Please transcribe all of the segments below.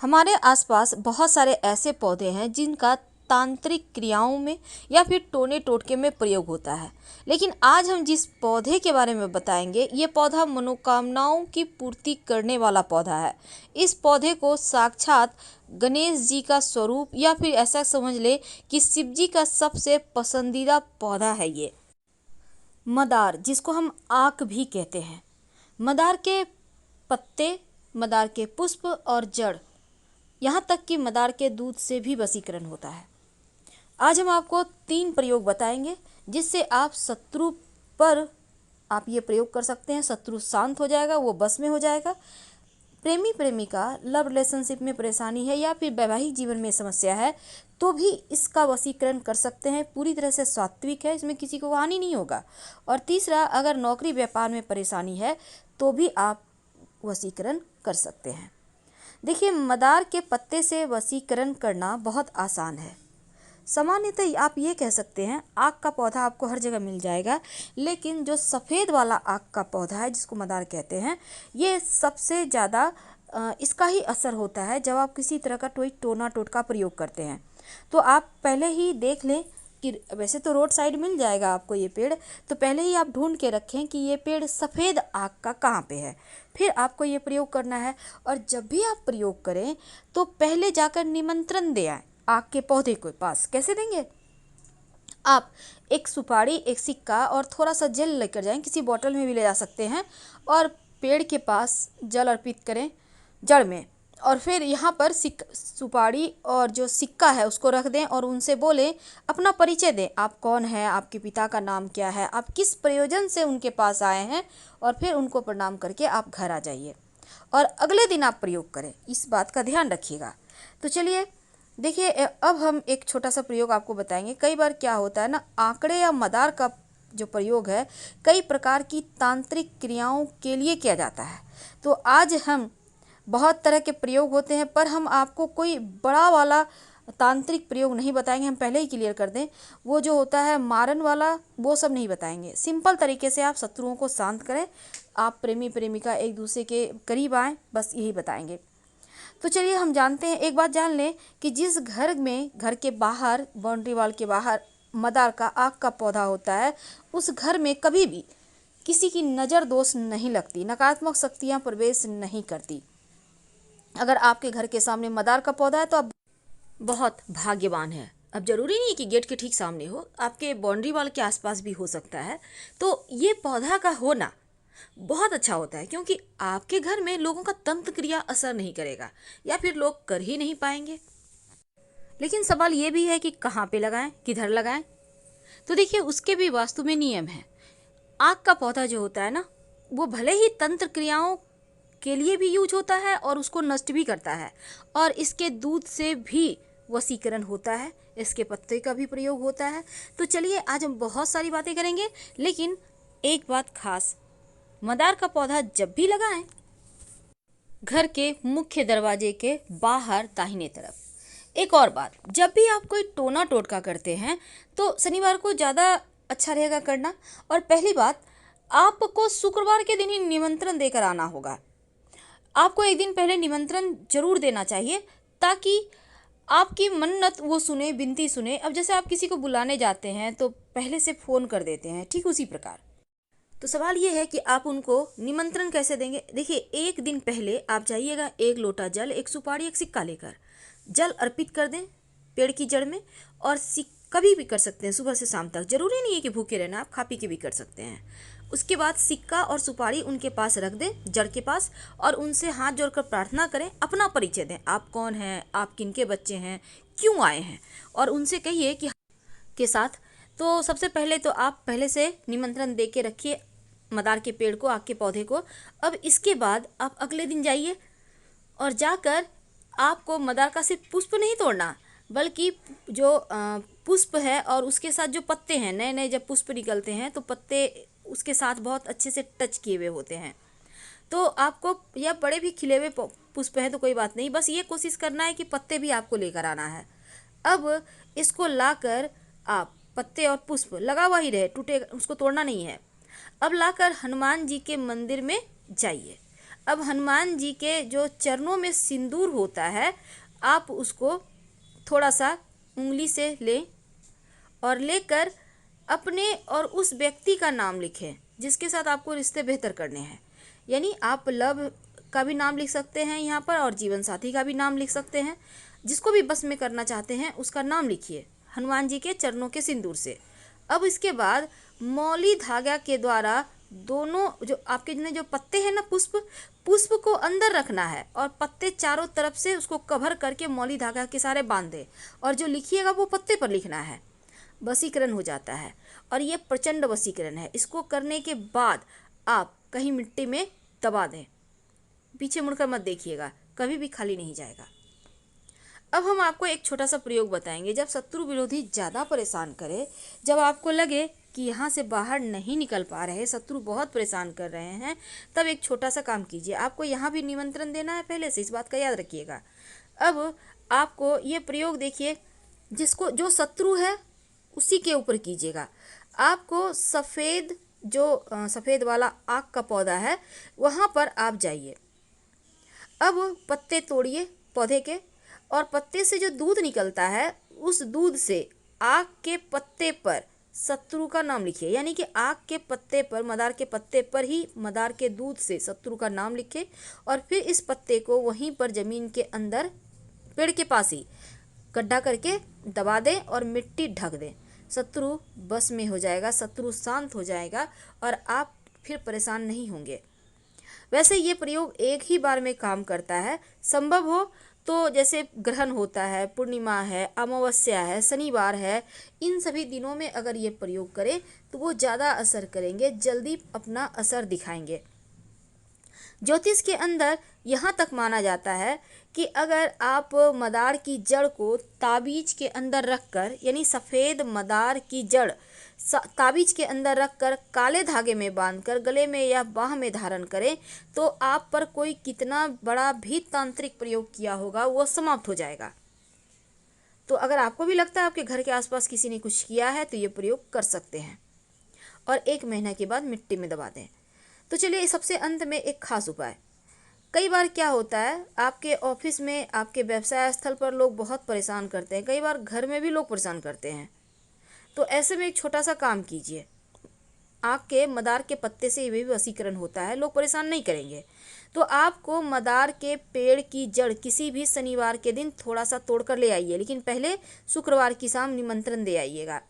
हमारे आसपास बहुत सारे ऐसे पौधे हैं जिनका तांत्रिक क्रियाओं में या फिर टोने टोटके में प्रयोग होता है। लेकिन आज हम जिस पौधे के बारे में बताएंगे, ये पौधा मनोकामनाओं की पूर्ति करने वाला पौधा है। इस पौधे को साक्षात गणेश जी का स्वरूप या फिर ऐसा समझ ले कि शिव जी का सबसे पसंदीदा पौधा है ये मदार, जिसको हम आक भी कहते हैं। मदार के पत्ते, मदार के पुष्प और जड़, यहाँ तक कि मदार के दूध से भी वशीकरण होता है। आज हम आपको 3 प्रयोग बताएंगे जिससे आप शत्रु पर आप ये प्रयोग कर सकते हैं। शत्रु शांत हो जाएगा, वो बस में हो जाएगा। प्रेमी प्रेमिका लव रिलेशनशिप में परेशानी है या फिर वैवाहिक जीवन में समस्या है तो भी इसका वशीकरण कर सकते हैं। पूरी तरह से सात्विक है, इसमें किसी को हानि नहीं होगा। और तीसरा, अगर नौकरी व्यापार में परेशानी है तो भी आप वशीकरण कर सकते हैं। देखिए, मदार के पत्ते से वशीकरण करना बहुत आसान है। सामान्यतः आप ये कह सकते हैं आक का पौधा आपको हर जगह मिल जाएगा, लेकिन जो सफ़ेद वाला आक का पौधा है जिसको मदार कहते हैं, ये सबसे ज़्यादा इसका ही असर होता है जब आप किसी तरह का कोई टोना टोटका प्रयोग करते हैं। तो आप पहले ही देख लें कि वैसे तो रोड साइड मिल जाएगा आपको ये पेड़, तो पहले ही आप ढूंढ के रखें कि ये पेड़ सफ़ेद आक का कहाँ पे है, फिर आपको ये प्रयोग करना है। और जब भी आप प्रयोग करें तो पहले जाकर निमंत्रण दे आए आक के पौधे के पास। कैसे देंगे? आप एक सुपारी, एक सिक्का और थोड़ा सा जल लेकर जाएं, किसी बोतल में भी ले जा सकते हैं, और पेड़ के पास जल अर्पित करें जड़ में, और फिर यहाँ पर सुपारी और जो सिक्का है उसको रख दें और उनसे बोलें, अपना परिचय दें, आप कौन हैं, आपके पिता का नाम क्या है, आप किस प्रयोजन से उनके पास आए हैं, और फिर उनको प्रणाम करके आप घर आ जाइए और अगले दिन आप प्रयोग करें। इस बात का ध्यान रखिएगा। तो चलिए देखिए, अब हम एक छोटा सा प्रयोग आपको बताएंगे। कई बार क्या होता है ना, आंकड़े या मदार का जो प्रयोग है कई प्रकार की तांत्रिक क्रियाओं के लिए किया जाता है। तो आज हम बहुत तरह के प्रयोग होते हैं, पर हम आपको कोई बड़ा वाला तांत्रिक प्रयोग नहीं बताएंगे। हम पहले ही क्लियर कर दें, वो जो होता है मारन वाला, वो सब नहीं बताएंगे। सिंपल तरीके से आप शत्रुओं को शांत करें, आप प्रेमी प्रेमिका एक दूसरे के करीब आएँ, बस यही बताएंगे। तो चलिए हम जानते हैं, एक बात जान लें कि जिस घर में घर के बाहर, बाउंड्री वॉल के बाहर मदार का आक का पौधा होता है, उस घर में कभी भी किसी की नज़र दोष नहीं लगती, नकारात्मक शक्तियाँ प्रवेश नहीं करती। अगर आपके घर के सामने मदार का पौधा है तो आप बहुत भाग्यवान हैं। अब जरूरी नहीं है कि गेट के ठीक सामने हो, आपके बाउंड्री वॉल के आसपास भी हो सकता है। तो ये पौधा का होना बहुत अच्छा होता है, क्योंकि आपके घर में लोगों का तंत्र क्रिया असर नहीं करेगा या फिर लोग कर ही नहीं पाएंगे। लेकिन सवाल ये भी है कि कहाँ पे लगाएं, किधर लगाएं। तो देखिए, उसके भी वास्तु में नियम है। आक का पौधा जो होता है ना, वो भले ही तंत्र क्रियाओं के लिए भी यूज होता है और उसको नष्ट भी करता है, और इसके दूध से भी वशीकरण होता है, इसके पत्ते का भी प्रयोग होता है। तो चलिए आज हम बहुत सारी बातें करेंगे, लेकिन एक बात खास, मदार का पौधा जब भी लगाएं, घर के मुख्य दरवाजे के बाहर दाहिने तरफ। एक और बात, जब भी आप कोई टोना टोटका करते हैं तो शनिवार को ज़्यादा अच्छा रहेगा करना। और पहली बात, आपको शुक्रवार के दिन ही निमंत्रण देकर आना होगा। आपको एक दिन पहले निमंत्रण जरूर देना चाहिए ताकि आपकी मन्नत वो सुने, विनती सुने। अब जैसे आप किसी को बुलाने जाते हैं तो पहले से फ़ोन कर देते हैं, ठीक उसी प्रकार। तो सवाल ये है कि आप उनको निमंत्रण कैसे देंगे। देखिए, एक दिन पहले आप जाइएगा, 1 लोटा जल, एक सुपारी, एक सिक्का लेकर जल अर्पित कर दें पेड़ की जड़ में। और कभी भी कर सकते हैं, सुबह से शाम तक, जरूरी नहीं है कि भूखे रहना, आप खा पी के भी कर सकते हैं। उसके बाद सिक्का और सुपारी उनके पास रख दें, जड़ के पास, और उनसे हाथ जोड़कर प्रार्थना करें, अपना परिचय दें, आप कौन हैं, आप किनके बच्चे हैं, क्यों आए हैं, और उनसे कहिए कि के साथ। तो सबसे पहले तो आप पहले से निमंत्रण दे के रखिए मदार के पेड़ को, आक के पौधे को। अब इसके बाद आप अगले दिन जाइए और जाकर आपको मदार का सिर्फ पुष्प नहीं तोड़ना, बल्कि जो पुष्प है और उसके साथ जो पत्ते हैं, नए नए जब पुष्प निकलते हैं तो पत्ते उसके साथ बहुत अच्छे से टच किए हुए होते हैं। तो आपको, या बड़े भी खिले हुए पुष्प हैं तो कोई बात नहीं, बस ये कोशिश करना है कि पत्ते भी आपको लेकर आना है। अब इसको लाकर आप, पत्ते और पुष्प लगा हुआ ही रहे, टूटे, उसको तोड़ना नहीं है। अब लाकर हनुमान जी के मंदिर में जाइए। अब हनुमान जी के जो चरणों में सिंदूर होता है, आप उसको थोड़ा सा उंगली से लें और लेकर अपने और उस व्यक्ति का नाम लिखें जिसके साथ आपको रिश्ते बेहतर करने हैं। यानी आप लव का भी नाम लिख सकते हैं यहाँ पर और जीवन साथी का भी नाम लिख सकते हैं। जिसको भी बस में करना चाहते हैं उसका नाम लिखिए हनुमान जी के चरणों के सिंदूर से। अब इसके बाद मौली धागा के द्वारा दोनों जो आपके जो पत्ते हैं ना, पुष्प को अंदर रखना है और पत्ते चारों तरफ से उसको कवर करके मौली धागा के सारे बांध दें और जो लिखिएगा वो पत्ते पर लिखना है। वशीकरण हो जाता है और ये प्रचंड वशीकरण है। इसको करने के बाद आप कहीं मिट्टी में दबा दें, पीछे मुड़कर मत देखिएगा, कभी भी खाली नहीं जाएगा। अब हम आपको एक छोटा सा प्रयोग बताएंगे। जब शत्रु विरोधी ज़्यादा परेशान करे, जब आपको लगे कि यहाँ से बाहर नहीं निकल पा रहे, शत्रु बहुत परेशान कर रहे हैं, तब एक छोटा सा काम कीजिए। आपको यहाँ भी निमंत्रण देना है पहले से, इस बात का याद रखिएगा। अब आपको ये प्रयोग देखिए, जिसको जो शत्रु है उसी के ऊपर कीजिएगा। आपको सफ़ेद वाला आक का पौधा है, वहाँ पर आप जाइए। अब पत्ते तोड़िए पौधे के और पत्ते से जो दूध निकलता है उस दूध से आक के पत्ते पर शत्रु का नाम लिखिए। यानी कि आक के पत्ते पर, मदार के पत्ते पर ही मदार के दूध से शत्रु का नाम लिखें और फिर इस पत्ते को वहीं पर ज़मीन के अंदर पेड़ के पास ही गड्ढा करके दबा दें और मिट्टी ढक दें। शत्रु बस में हो जाएगा, शत्रु शांत हो जाएगा और आप फिर परेशान नहीं होंगे। वैसे ये प्रयोग एक ही बार में काम करता है। संभव हो तो जैसे ग्रहण होता है, पूर्णिमा है, अमावस्या है, शनिवार है, इन सभी दिनों में अगर ये प्रयोग करें तो वो ज़्यादा असर करेंगे, जल्दी अपना असर दिखाएंगे। ज्योतिष के अंदर यहाँ तक माना जाता है कि अगर आप मदार की जड़ को ताबीज के अंदर रखकर, यानी सफ़ेद मदार की जड़ ताबीज के अंदर रखकर काले धागे में बांधकर गले में या बाह में धारण करें तो आप पर कोई कितना बड़ा भी तांत्रिक प्रयोग किया होगा वो समाप्त हो जाएगा। तो अगर आपको भी लगता है आपके घर के आसपास किसी ने कुछ किया है तो ये प्रयोग कर सकते हैं और 1 महीना के बाद मिट्टी में दबा दें। तो चलिए सबसे अंत में एक खास उपाय। कई बार क्या होता है, आपके ऑफिस में, आपके व्यवसाय स्थल पर लोग बहुत परेशान करते हैं, कई बार घर में भी लोग परेशान करते हैं। तो ऐसे में एक छोटा सा काम कीजिए। आक के मदार के पत्ते से भी वशीकरण होता है, लोग परेशान नहीं करेंगे। तो आपको मदार के पेड़ की जड़ किसी भी शनिवार के दिन थोड़ा सा तोड़ कर ले आइए, लेकिन पहले शुक्रवार की शाम निमंत्रण दे आइएगा।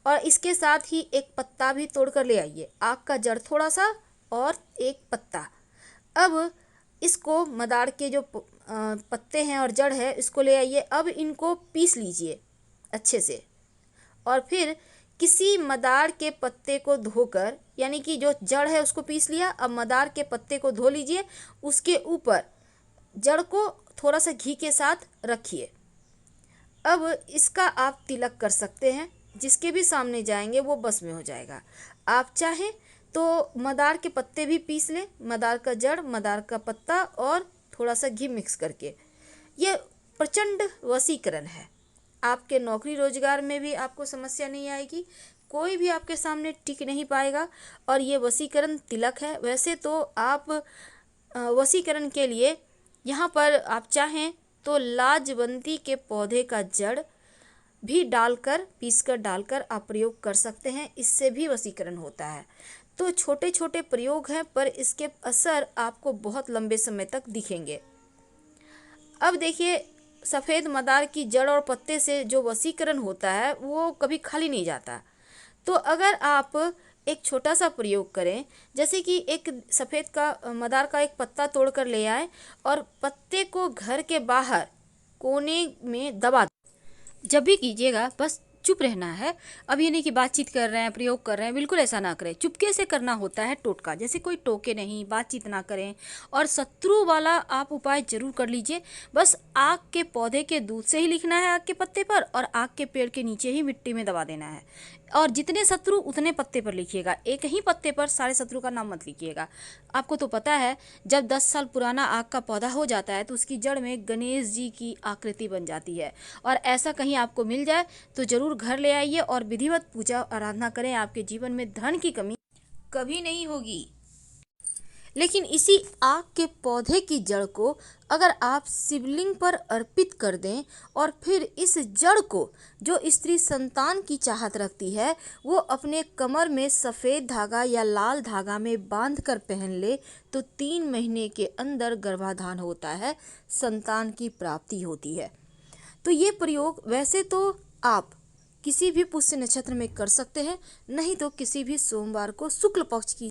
और इसके साथ ही एक पत्ता भी तोड़ कर ले आइए, आक का जड़ थोड़ा सा और एक पत्ता। अब इसको मदार के जो पत्ते हैं और जड़ है इसको ले आइए। अब इनको पीस लीजिए अच्छे से और फिर किसी मदार के पत्ते को धोकर, यानी कि जो जड़ है उसको पीस लिया, अब मदार के पत्ते को धो लीजिए, उसके ऊपर जड़ को थोड़ा सा घी के साथ रखिए। अब इसका आप तिलक कर सकते हैं, जिसके भी सामने जाएंगे वो बस में हो जाएगा। आप चाहें तो मदार के पत्ते भी पीस लें, मदार का जड़, मदार का पत्ता और थोड़ा सा घी मिक्स करके। ये प्रचंड वशीकरण है। आपके नौकरी रोजगार में भी आपको समस्या नहीं आएगी, कोई भी आपके सामने टिक नहीं पाएगा और ये वशीकरण तिलक है। वैसे तो आप वशीकरण के लिए यहाँ पर आप चाहें तो लाजवंती के पौधे का जड़ भी डालकर, पीसकर डालकर आप प्रयोग कर सकते हैं, इससे भी वशीकरण होता है। तो छोटे छोटे प्रयोग हैं पर इसके असर आपको बहुत लंबे समय तक दिखेंगे। अब देखिए, सफ़ेद मदार की जड़ और पत्ते से जो वशीकरण होता है वो कभी खाली नहीं जाता। तो अगर आप एक छोटा सा प्रयोग करें, जैसे कि एक सफ़ेद का मदार का एक पत्ता तोड़ कर ले आए और पत्ते को घर के बाहर कोने में दबा, जब भी कीजिएगा बस चुप रहना है। अब ये नहीं कि बातचीत कर रहे हैं, प्रयोग कर रहे हैं, बिल्कुल ऐसा ना करें। चुपके से करना होता है टोटका, जैसे कोई टोके नहीं, बातचीत ना करें। और शत्रु वाला आप उपाय जरूर कर लीजिए। बस आक के पौधे के दूध से ही लिखना है आक के पत्ते पर और आक के पेड़ के नीचे ही मिट्टी में दबा देना है। और जितने शत्रु उतने पत्ते पर लिखिएगा, एक ही पत्ते पर सारे शत्रु का नाम मत लिखिएगा। आपको तो पता है जब 10 साल पुराना आक का पौधा हो जाता है तो उसकी जड़ में गणेश जी की आकृति बन जाती है। और ऐसा कहीं आपको मिल जाए तो जरूर घर ले आइए और विधिवत पूजा आराधना करें। आपके जीवन में धन की कमी कभी नहीं होगी। लेकिन इसी आक के पौधे की जड़ को अगर आप शिवलिंग पर अर्पित कर दें और फिर इस जड़ को जो स्त्री संतान की चाहत रखती है वो अपने कमर में सफ़ेद धागा या लाल धागा में बांध कर पहन ले तो 3 महीने के अंदर गर्भाधान होता है, संतान की प्राप्ति होती है। तो ये प्रयोग वैसे तो आप किसी भी पुष्य नक्षत्र में कर सकते हैं, नहीं तो किसी भी सोमवार को शुक्ल पक्ष की